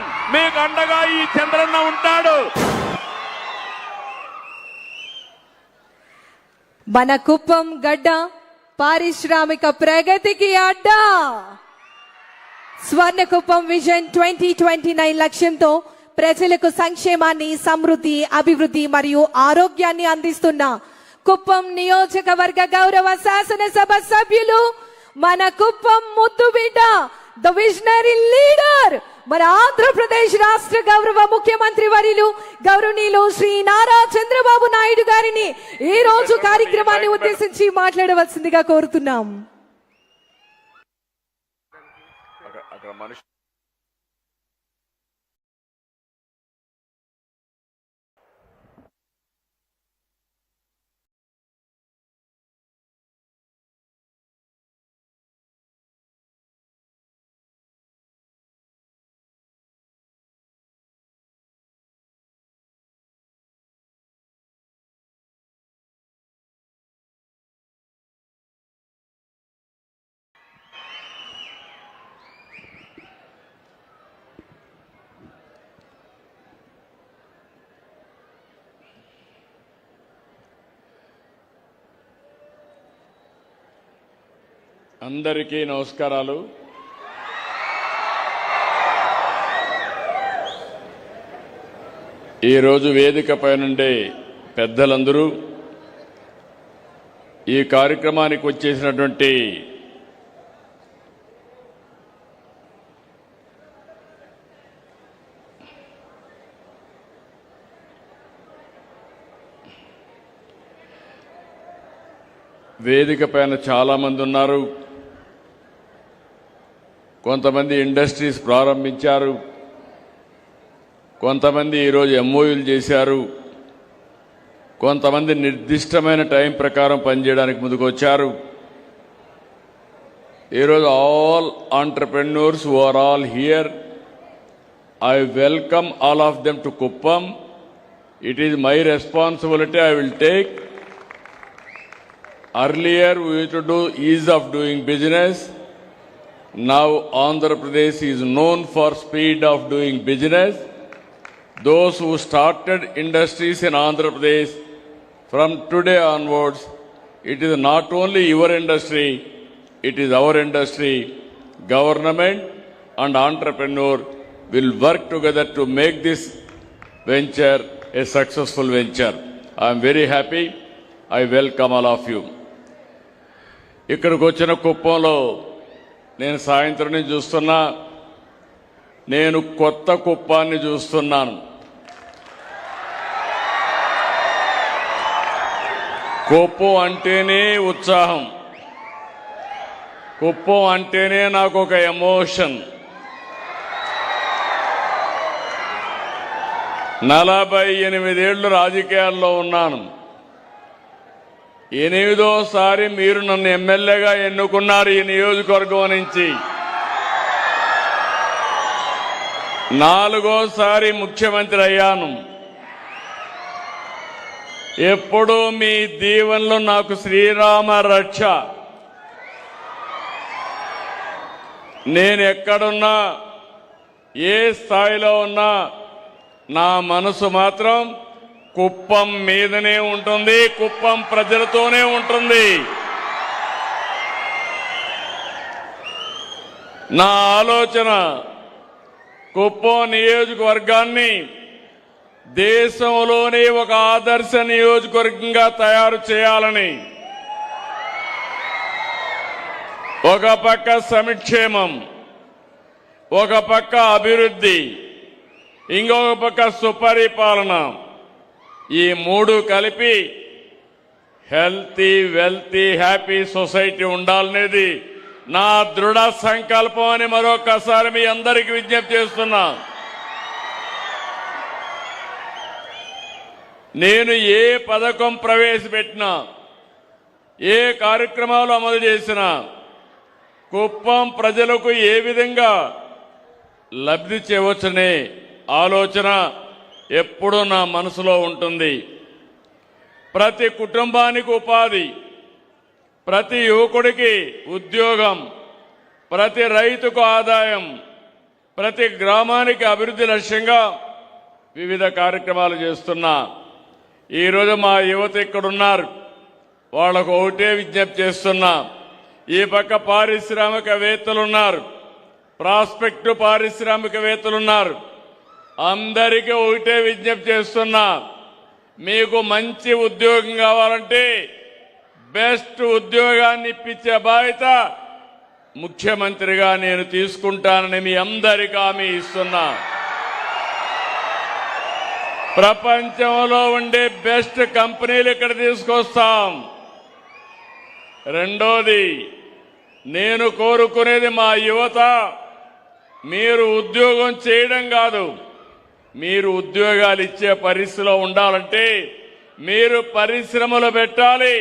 పోరాటం మీకు అండగా ఈ చంద్రన్న ఉంటాడు. మన కుప్పం గడ్డ పారిశ్రామిక ప్రగతికి అడ్డ. స్వర్ణ కుప్పం విజన్ 2029 లక్ష్యంతో ప్రజలకు సంక్షేమాన్ని, సమృద్ధి, అభివృద్ధి మరియు ఆరోగ్యాన్ని అందిస్తున్న కుప్పం నియోజకవర్గ గౌరవ శాసనసభ సభ్యులు, మన కుప్పం ముద్దు బిడ్డ, ద విజనరీ లీడర్, మన ఆంధ్రప్రదేశ్ రాష్ట్ర గౌరవ ముఖ్యమంత్రి వర్యులు గౌరవనీయులు శ్రీ నారా చంద్రబాబు నాయుడు గారిని ఈ రోజు కార్యక్రమాన్ని ఉద్దేశించి మాట్లాడవలసిందిగా కోరుతున్నాం. అందరికీ నమస్కారాలు. ఈరోజు వేదిక పైనుండే పెద్దలందరూ, ఈ కార్యక్రమానికి వచ్చేసినటువంటి వేదిక పైన చాలామంది ఉన్నారు. కొంతమంది ఇండస్ట్రీస్ ప్రారంభించారు, కొంతమంది ఈరోజు ఎంఓయూలు చేశారు, కొంతమంది నిర్దిష్టమైన టైం ప్రకారం పనిచేయడానికి ముందుకొచ్చారు. ఈరోజు all entrepreneurs who are all here, I welcome all of them to Kuppam. It is my responsibility, I will take. Earlier we used to do ease of doing business. Now Andhra Pradesh is known for speed of doing business. Those who started industries in Andhra Pradesh, from today onwards, it is not only your industry, it is our industry. Government and entrepreneur will work together to make this venture a successful venture. I am very happy. I welcome all of you. ఇక్కడికి వచ్చిన కుప్పంలో నేను సాయంత్రం నుంచి చూస్తున్నా, నేను కొత్త కుప్పాన్ని చూస్తున్నాను. కుప్పం అంటేనే ఉత్సాహం, కుప్పం అంటేనే నాకు ఒక ఎమోషన్. 48 ఏళ్ళు రాజకీయాల్లో ఉన్నాను. 8వ సారి మీరు నన్ను ఎమ్మెల్యేగా ఎన్నుకున్నారు ఈ నియోజకవర్గం నుంచి. 4వ సారి ముఖ్యమంత్రి అయ్యాను. ఎప్పుడూ మీ దీవెనలు నాకు శ్రీరామ రక్ష. నేను ఎక్కడున్నా, ఏ స్థాయిలో ఉన్నా, నా మనసు మాత్రం కుప్పం మీదనే ఉంటుంది, కుప్పం ప్రజలతోనే ఉంటుంది. నా ఆలోచన కుప్పం నియోజకవర్గాన్ని దేశంలోనే ఒక ఆదర్శ నియోజకవర్గంగా తయారు చేయాలని. ఒక పక్క సంక్షేమం, ఒక పక్క అభివృద్ధి, ఇంకొక పక్క సుపరిపాలన, ఈ 3 కలిపి హెల్తీ, వెల్తీ, హ్యాపీ సొసైటీ ఉండాలనేది నా దృఢ సంకల్పం అని మరొకసారి మీ అందరికీ విజ్ఞప్తి చేస్తున్నా. నేను ఏ పథకం ప్రవేశపెట్టినా, ఏ కార్యక్రమాలు అమలు చేసినా కుప్పం ప్రజలకు ఏ విధంగా లబ్ధి చేయవచ్చనే ఆలోచన ఎప్పుడూ నా మనసులో ఉంటుంది. ప్రతి కుటుంబానికి ఉపాధి, ప్రతి యువకుడికి ఉద్యోగం, ప్రతి రైతుకు ఆదాయం, ప్రతి గ్రామానికి అభివృద్ధి లక్ష్యంగా వివిధ కార్యక్రమాలు చేస్తున్నా. ఈరోజు మా యువత ఇక్కడున్నారు, వాళ్లకు ఒకటే విజ్ఞప్తి చేస్తున్నా. ఈ పక్క పారిశ్రామికవేత్తలున్నారు, ప్రాస్పెక్టు పారిశ్రామికవేత్తలున్నారు. అందరికీ ఒకటే విజ్ఞప్తి చేస్తున్నా, మీకు మంచి ఉద్యోగం కావాలంటే బెస్ట్ ఉద్యోగాన్ని ఇప్పించే బాధ్యత ముఖ్యమంత్రిగా నేను తీసుకుంటానని మీ అందరికీ హామీ ఇస్తున్నా. ప్రపంచంలో ఉండే బెస్ట్ కంపెనీలు ఇక్కడ తీసుకొస్తాం. రెండోది, నేను కోరుకునేది మా యువత మీరు ఉద్యోగం చేయడం కాదు, మీరు ఉద్యోగాలు ఇచ్చే పరిస్థితిలో ఉండాలంటే మీరు పరిశ్రమలు పెట్టాలి,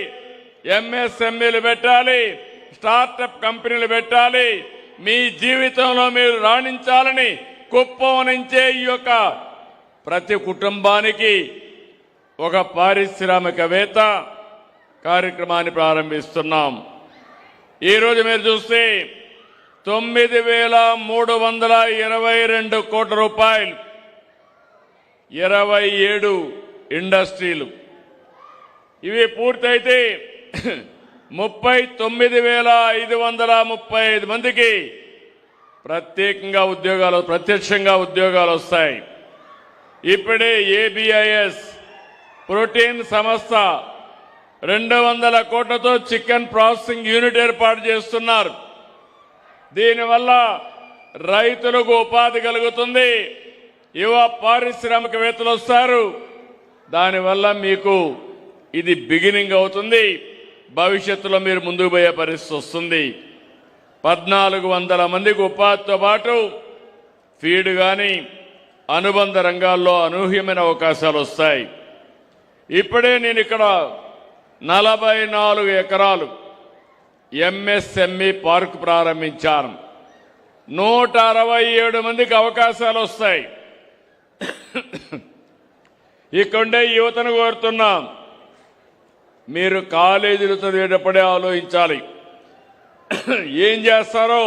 ఎంఎస్ఎంఈలు పెట్టాలి, స్టార్టప్ కంపెనీలు పెట్టాలి. మీ జీవితంలో మీరు రాణించాలని కుప్పం నుంచే ఈ యొక్క ప్రతి కుటుంబానికి ఒక పారిశ్రామికవేత్త కార్యక్రమాన్ని ప్రారంభిస్తున్నాం. ఈరోజు మీరు చూస్తే 9,322 కోట్ల రూపాయలు, 27 ఇండస్ట్రీలు. ఇవి పూర్తయితే 39,535 మందికి ప్రత్యేకంగా ఉద్యోగాలు, ప్రత్యక్షంగా ఉద్యోగాలు వస్తాయి. ఇప్పుడే ఏబిఐఎస్ ప్రోటీన్ సంస్థ 200 కోట్లతో చికెన్ ప్రాసెసింగ్ యూనిట్ ఏర్పాటు చేస్తున్నారు. దీనివల్ల రైతులకు ఉపాధి కలుగుతుంది, యువ పారిశ్రామికవేత్తలు వస్తారు. దానివల్ల మీకు ఇది బిగినింగ్ అవుతుంది, భవిష్యత్తులో మీరు ముందుకు పోయే పరిస్థితి వస్తుంది. 1400 మందికి ఉపాధితో పాటు ఫీడ్ కానీ అనుబంధ రంగాల్లో అనూహ్యమైన అవకాశాలు వస్తాయి. ఇప్పుడే నేను ఇక్కడ 44 ఎకరాలు ఎంఎస్ఎంఈ పార్క్ ప్రారంభించాను. 167 మందికి అవకాశాలు వస్తాయి. ఇక్కడే యువతను కోరుతున్నాం, మీరు కాలేజీలు చదివేటప్పుడే ఆలోచించాలి. ఏం చేస్తారో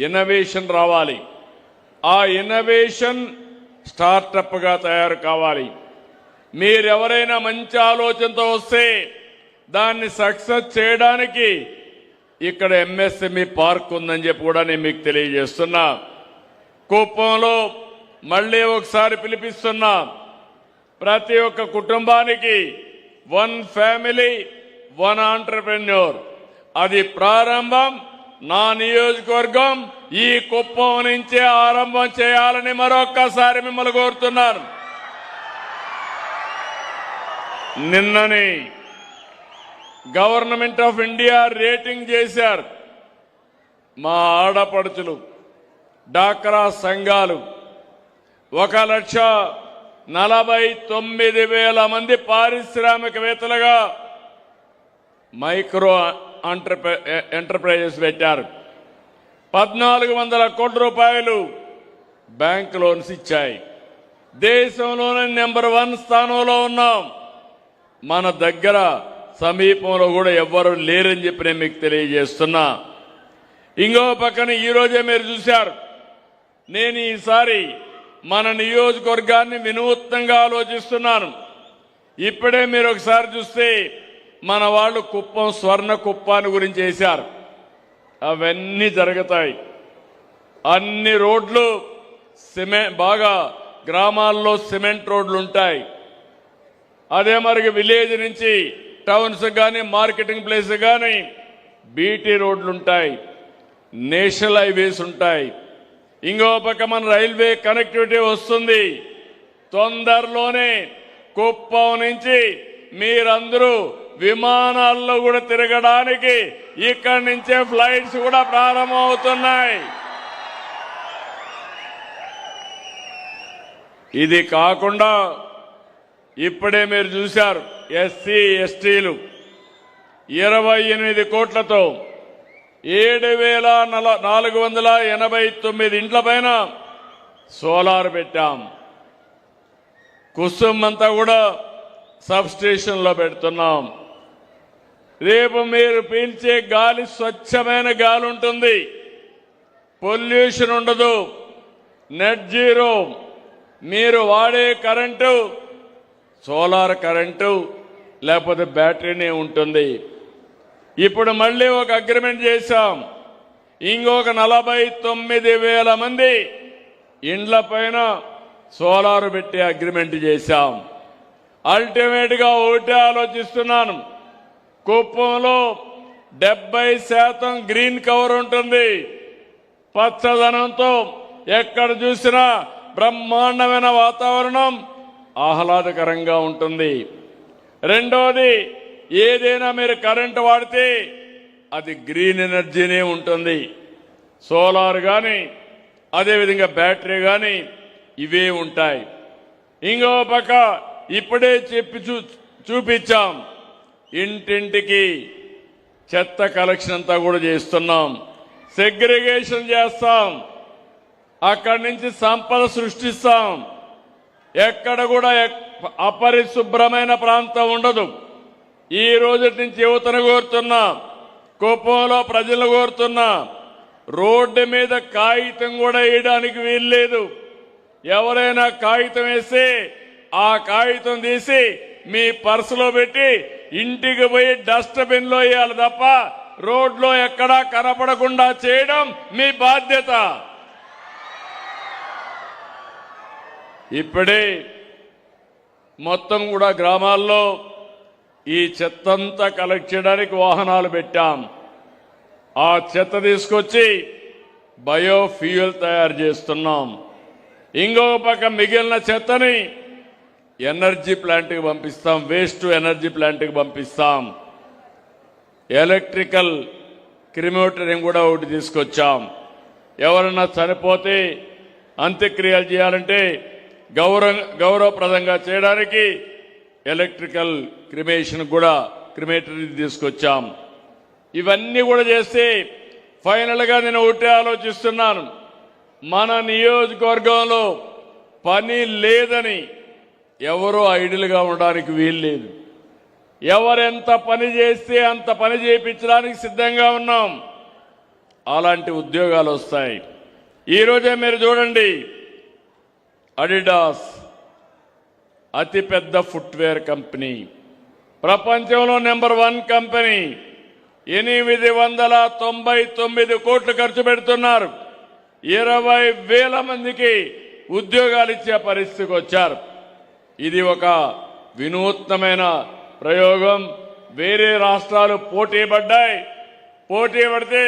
ఇన్నోవేషన్ రావాలి, ఆ ఇన్నోవేషన్ స్టార్టప్గా తయారు కావాలి. మీరెవరైనా మంచి ఆలోచనతో వస్తే దాన్ని సక్సెస్ చేయడానికి ఇక్కడ ఎంఎస్ఎంఈ పార్క్ ఉందని చెప్పి కూడా నేను మీకు తెలియజేస్తున్నా. కుప్పంలో మళ్ళీ ఒకసారి పిలిపిస్తున్నా, ప్రతి ఒక్క కుటుంబానికి 1 ఫ్యామిలీ 1 ఆంటర్‌ప్రెన్యూర్. అది ప్రారంభం నా నియోజకవర్గం ఈ కుప్పం నుంచే ఆరంభం చేయాలని మరొక్కసారి మిమ్మల్ని కోరుతున్నాను. నిన్ననే గవర్నమెంట్ ఆఫ్ ఇండియా రేటింగ్ చేశారు. మా ఆడపడుచులు, డాక్రా సంఘాలు 1,49,000 మంది పారిశ్రామికవేత్తలుగా మైక్రో ఎంటర్ప్రైజెస్ పెట్టారు. 1,400 కోట్ల రూపాయలు బ్యాంక్ లోన్స్ ఇచ్చాయి. దేశంలోనే నెంబర్ 1 స్థానంలో ఉన్నాం. మన దగ్గర సమీపంలో కూడా ఎవ్వరూ లేరని చెప్పి నేను మీకు తెలియజేస్తున్నా. ఇంకో పక్కన ఈరోజే మీరు చూశారు, నేను ఈసారి మన నియోజకవర్గాన్ని వినూత్నంగా ఆలోచిస్తున్నాను. ఇప్పుడే మీరు ఒకసారి చూస్తే మన వాళ్ళు కుప్పం స్వర్ణ కుప్పాన్ని గురించి చేశారు. అవన్నీ జరుగుతాయి. అన్ని రోడ్లు బాగా గ్రామాల్లో సిమెంట్ రోడ్లు ఉంటాయి. అదే మరి విలేజ్ నుంచి టౌన్స్ కానీ మార్కెటింగ్ ప్లేస్ కానీ బీటీ రోడ్లు ఉంటాయి, నేషనల్ హైవేస్ ఉంటాయి. ఇంకో పక్క మన రైల్వే కనెక్టివిటీ వస్తుంది. తొందరలోనే కుప్పం నుంచి మీరందరూ విమానాల్లో కూడా తిరగడానికి ఇక్కడి నుంచే ఫ్లైట్స్ కూడా ప్రారంభమవుతున్నాయి. ఇది కాకుండా ఇప్పుడే మీరు చూశారు, ఎస్సీ ఎస్టీలు 28 కోట్లతో 7,489 ఇండ్ల పైన సోలార్ పెట్టాం. కుసుమ్ అంతా కూడా సబ్ స్టేషన్లో పెడుతున్నాం. రేపు మీరు పీల్చే గాలి స్వచ్ఛమైన గాలి ఉంటుంది, పొల్యూషన్ ఉండదు. నెట్ జీరో మీరు వాడే కరెంటు సోలార్ కరెంటు లేకపోతే బ్యాటరీనే ఉంటుంది. ఇప్పుడు మళ్ళీ ఒక అగ్రిమెంట్ చేశాం. ఇంకొక 49,000 మంది ఇండ్ల పైన సోలార్ పెట్టి అగ్రిమెంట్ చేశాం. అల్టిమేట్ గా ఒకటే ఆలోచిస్తున్నాను, కుప్పంలో 70% గ్రీన్ కవర్ ఉంటుంది. పచ్చదనంతో ఎక్కడ చూసినా బ్రహ్మాండమైన వాతావరణం ఆహ్లాదకరంగా ఉంటుంది. రెండోది, ఏదైనా మీరు కరెంటు వాడితే అది గ్రీన్ ఎనర్జీనే ఉంటుంది. సోలార్ కానీ అదేవిధంగా బ్యాటరీ కానీ ఇవే ఉంటాయి. ఇంకో పక్క ఇప్పుడే చెప్పి చూపించాం, ఇంటింటికి చెత్త కలెక్షన్ అంతా కూడా చేస్తున్నాం. సెగ్రిగేషన్ చేస్తాం, అక్కడి నుంచి సంపద సృష్టిస్తాం. ఎక్కడ కూడా అపరిశుభ్రమైన ప్రాంతం ఉండదు. ఈ రోజు నుంచి యువతను కోరుతున్నా, కుప్పంలో ప్రజలు కోరుతున్నా, రోడ్డు మీద కాగితం కూడా వేయడానికి వీల్లేదు. ఎవరైనా కాగితం వేస్తే ఆ కాగితం తీసి మీ పర్సులో పెట్టి ఇంటికి పోయి డస్ట్బిన్ లో వేయాలి తప్ప రోడ్లో ఎక్కడా కనపడకుండా చేయడం మీ బాధ్యత. ఇప్పుడే మొత్తం కూడా గ్రామాల్లో ఈ చెత్తంతా కలెక్ట్ చేయడానికి వాహనాలు పెట్టాం. ఆ చెత్త తీసుకొచ్చి బయోఫ్యూయల్ తయారు చేస్తున్నాం. ఇంకో పక్క మిగిలిన చెత్తని ఎనర్జీ ప్లాంట్కి పంపిస్తాం, వేస్ట్ ఎనర్జీ ప్లాంట్కి పంపిస్తాం. ఎలక్ట్రికల్ క్రిమేటోరియం కూడా ఒకటి తీసుకొచ్చాం. ఎవరన్నా చనిపోతే అంత్యక్రియలు చేయాలంటే గౌరవప్రదంగా చేయడానికి ఎలక్ట్రికల్ క్రిమేషన్ కూడా క్రిమేటరీ తీసుకొచ్చాం. ఇవన్నీ కూడా చేస్తే ఫైనల్ గా నేను ఒకటే ఆలోచిస్తున్నాను, మన నియోజకవర్గంలో పని లేదని ఎవరూ ఐడిల్ గా ఉండడానికి వీల్లేదు. ఎవరెంత పని చేస్తే అంత పని చేయించడానికి సిద్ధంగా ఉన్నాం. అలాంటి ఉద్యోగాలు వస్తాయి. ఈరోజే మీరు చూడండి, అడిడాస్ అతిపెద్ద ఫుట్వేర్ కంపెనీ, ప్రపంచంలో నెంబర్ 1 కంపెనీ, 899 కోట్లు ఖర్చు పెడుతున్నారు. 20,000 మందికి ఉద్యోగాలు ఇచ్చే పరిస్థితికి వచ్చారు. ఇది ఒక వినూత్నమైన ప్రయోగం. వేరే రాష్ట్రాలు పోటీ పడ్డాయి. పోటీ పడితే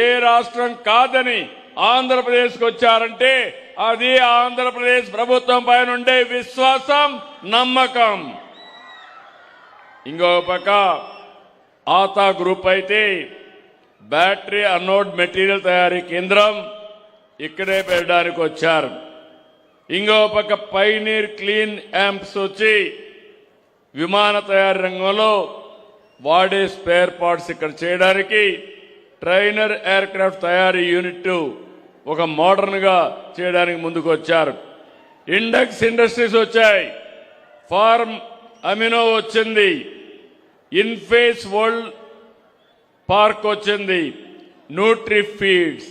ఏ రాష్ట్రం కాదని ఆంధ్రప్రదేశ్కి వచ్చారంటే అది ఆంధ్రప్రదేశ్ ప్రభుత్వం పైన ఉండే విశ్వాసం, నమ్మకం. ఇంకో పక్క ఆతా గ్రూప్ అయితే బ్యాటరీ అనోడ్ మెటీరియల్ తయారీ కేంద్రం ఇక్కడే పెట్టడానికి వచ్చారు. ఇంకో పక్క పైనీర్ క్లీన్ యాంప్స్ వచ్చి విమాన తయారీ రంగంలో వాడే స్పేర్ పార్ట్స్ ఇక్కడ చేయడానికి ట్రైనర్ ఎయిర్ క్రాఫ్ట్ తయారీ యూనిట్ ఒక మోడర్న్ గా చేయడానికి ముందుకు వచ్చారు. ఇండెక్స్ ఇండస్ట్రీస్ వచ్చాయి, ఫార్మ్ అమినో వచ్చింది, ఇన్ఫేస్ వరల్డ్ పార్క్ వచ్చింది, Nutri Feeds,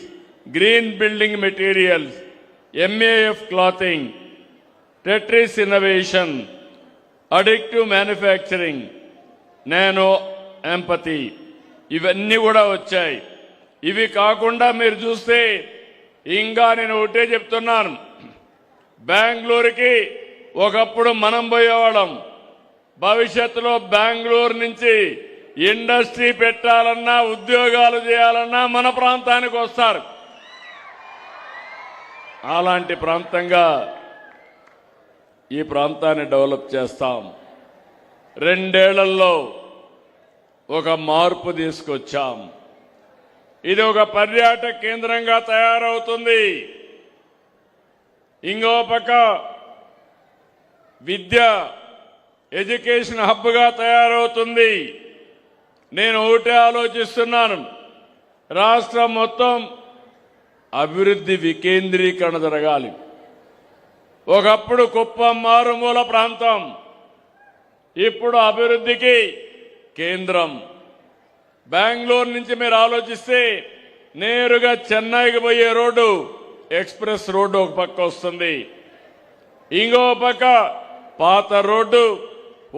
Green Building Materials, MAF Clothing, Tetris Innovation, అడిక్టివ్ మ్యానుఫ్యాక్చరింగ్, నానో ఎంపతి, ఇవన్నీ కూడా వచ్చాయి. ఇవి కాకుండా మీరు చూస్తే ఇంకా నేను ఒకటే చెప్తున్నాను, బెంగళూరుకి ఒకప్పుడు మనం పోయేవాళ్ళం. భవిష్యత్తులో బెంగళూరు నుంచి ఇండస్ట్రీ పెట్టాలన్నా ఉద్యోగాలు చేయాలన్నా మన ప్రాంతానికి వస్తారు. అలాంటి ప్రాంతంగా ఈ ప్రాంతాన్ని డెవలప్ చేస్తాం. 2 ఏళ్లలో ఒక మార్పు తీసుకొచ్చాం. ఇది ఒక పర్యాటక కేంద్రంగా తయారవుతుంది. ఇంకో పక్క విద్య ఎడ్యుకేషన్ హబ్గా తయారవుతుంది. నేను ఒకటే ఆలోచిస్తున్నాను, రాష్ట్రం మొత్తం అభివృద్ధి వికేంద్రీకరణ జరగాలి. ఒకప్పుడు కుప్పం మారుమూల ప్రాంతం, ఇప్పుడు అభివృద్ధికి కేంద్రం. బెంగళూరు నుంచి మీరు ఆలోచిస్తే నేరుగా చెన్నైకి పోయే రోడ్డు ఎక్స్ప్రెస్ రోడ్డు ఒక పక్క వస్తుంది, ఇంకో పక్క పాత రోడ్డు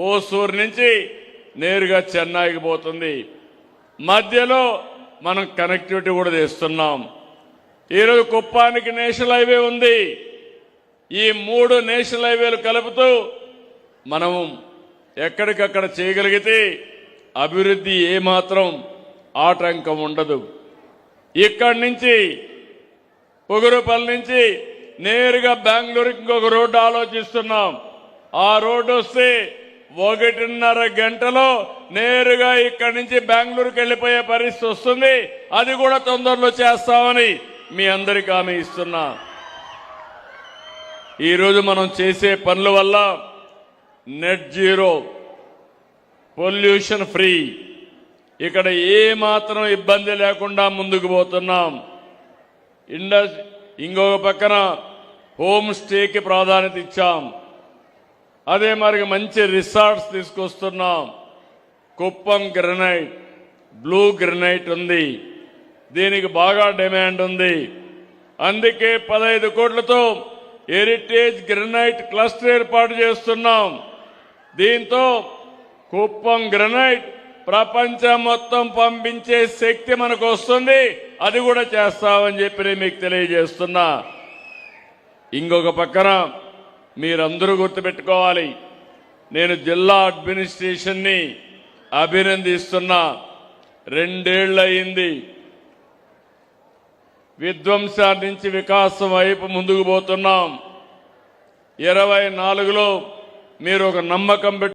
ఓసూరు నుంచి నేరుగా చెన్నైకి పోతుంది. మధ్యలో మనం కనెక్టివిటీ కూడా చేస్తున్నాం. ఈరోజు కుప్పానికి నేషనల్ హైవే ఉంది. ఈ 3 నేషనల్ హైవేలు కలుపుతూ మనం ఎక్కడికక్కడ చేయగలిగితే అభివృద్ధి ఏమాత్రం ఆటంకం ఉండదు. ఇక్కడి నుంచి పొగురుపల్లి నుంచి నేరుగా బెంగళూరుకి ఇంకొక రోడ్డు ఆలోచిస్తున్నాం. ఆ రోడ్డు వస్తే 1.5 గంటలో నేరుగా ఇక్కడి నుంచి బెంగళూరుకి వెళ్లిపోయే పరిస్థితి వస్తుంది. అది కూడా తొందరలో చేస్తామని మీ అందరికీ హామీ ఇస్తున్నా. ఈరోజు మనం చేసే పనుల వల్ల నెట్ జీరో, పొల్యూషన్ ఫ్రీ, ఇక్కడ ఏ మాత్రం ఇబ్బంది లేకుండా ముందుకు పోతున్నాం. ఇంకొక పక్కన హోమ్ స్టేకి ప్రాధాన్యత ఇచ్చాం. అదే మరి మంచి రిసార్ట్స్ తీసుకొస్తున్నాం. కుప్పం గ్రనైట్, బ్లూ గ్రనైట్ ఉంది, దీనికి బాగా డిమాండ్ ఉంది. అందుకే 15 కోట్లతో హెరిటేజ్ గ్రనైట్ క్లస్టర్ ఏర్పాటు చేస్తున్నాం. దీంతో కుప్పం గ్రనైట్ ప్రపంచం మొత్తం పంపించే శక్తి మనకు వస్తుంది. అది కూడా చేస్తామని చెప్పి నేను మీకు తెలియజేస్తున్నా. ఇంకొక పక్కన మీరందరూ గుర్తుపెట్టుకోవాలి, నేను జిల్లా అడ్మినిస్ట్రేషన్ని అభినందిస్తున్నా. 2 ఏళ్లు అయింది. విధ్వంసం నుంచి వికాసం వైపు ముందుకు పోతున్నాం. 24లో మీరు ఒక నమ్మకం